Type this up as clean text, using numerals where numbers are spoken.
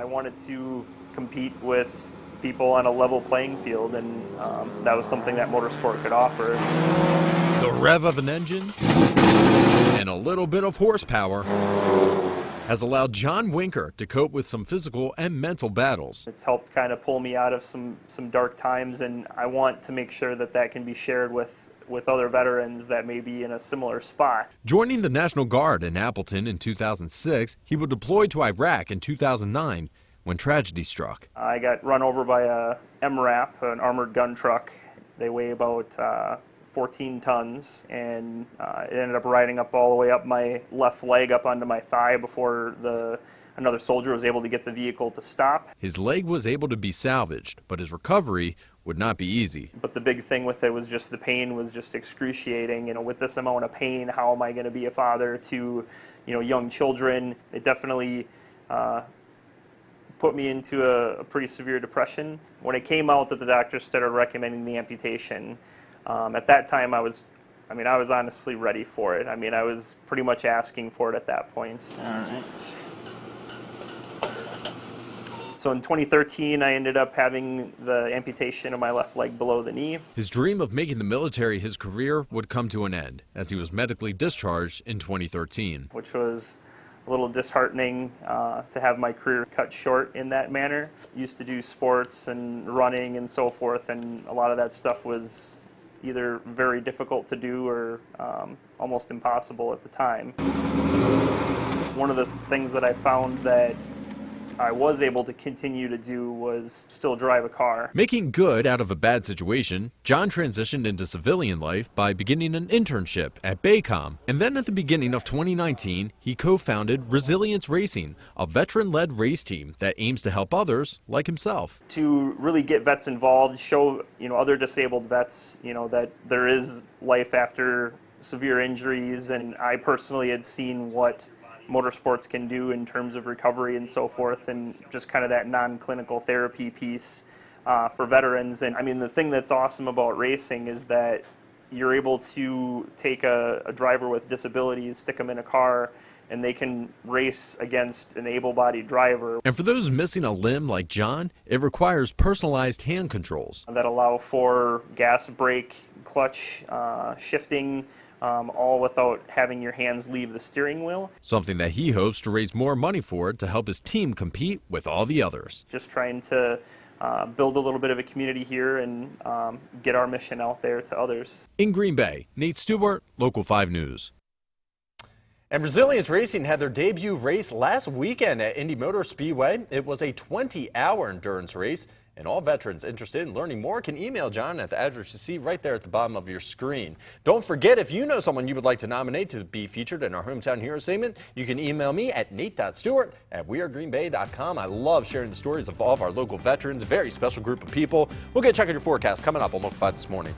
I wanted to compete with people on a level playing field, and that was something that motorsport could offer. The rev of an engine and a little bit of horsepower has allowed Jon Winker to cope with some physical and mental battles. It's helped kind of pull me out of some dark times, and I want to make sure that that can be shared with other veterans that may be in a similar spot. Joining the National Guard in Appleton in 2006, he would deploy to Iraq in 2009 when tragedy struck. I got run over by a MRAP, an armored gun truck. They weigh about 14 tons, and it ended up riding up all the way up my left leg up onto my thigh before another soldier was able to get the vehicle to stop. His leg was able to be salvaged, but his recovery would not be easy. But the big thing with it was just the pain was just excruciating. You know, with this amount of pain, how am I going to be a father to, young children? It definitely put me into a pretty severe depression. When it came out that the doctors started recommending the amputation, at that time I was honestly ready for it. I was pretty much asking for it at that point. All right. So in 2013, I ended up having the amputation of my left leg below the knee. His dream of making the military his career would come to an end as he was medically discharged in 2013. Which was a little disheartening to have my career cut short in that manner. Used to do sports and running and so forth, and a lot of that stuff was either very difficult to do or almost impossible at the time. One of the things that I found that I was able to continue to do was still drive a car. Making good out of a bad situation, Jon transitioned into civilian life by beginning an internship at Baycom. And then at the beginning of 2019, he co-founded Resilience Racing, a veteran-led race team that aims to help others like himself. To really get vets involved, show other disabled vets that there is life after severe injuries, and I personally had seen what motorsports can do in terms of recovery and so forth, and just kind of that non-clinical therapy piece for veterans. And the thing that's awesome about racing is that you're able to take a driver with disabilities, stick them in a car, and they can race against an able-bodied driver. And for those missing a limb like Jon, it requires personalized hand controls that allow for gas, brake, clutch, shifting, all without having your hands leave the steering wheel. Something that he hopes to raise more money for to help his team compete with all the others. Just trying to build a little bit of a community here and get our mission out there to others. In Green Bay, Nate Stewart, Local 5 News. And Resilience Racing had their debut race last weekend at Indy Motor Speedway. It was a 20-hour endurance race, and all veterans interested in learning more can email Jon at the address you see right there at the bottom of your screen. Don't forget, if you know someone you would like to nominate to be featured in our Hometown Hero segment, you can email me at nate.stewart@wearegreenbay.com. I love sharing the stories of all of our local veterans, a very special group of people. We'll get checking your forecast coming up on Local 5 this morning.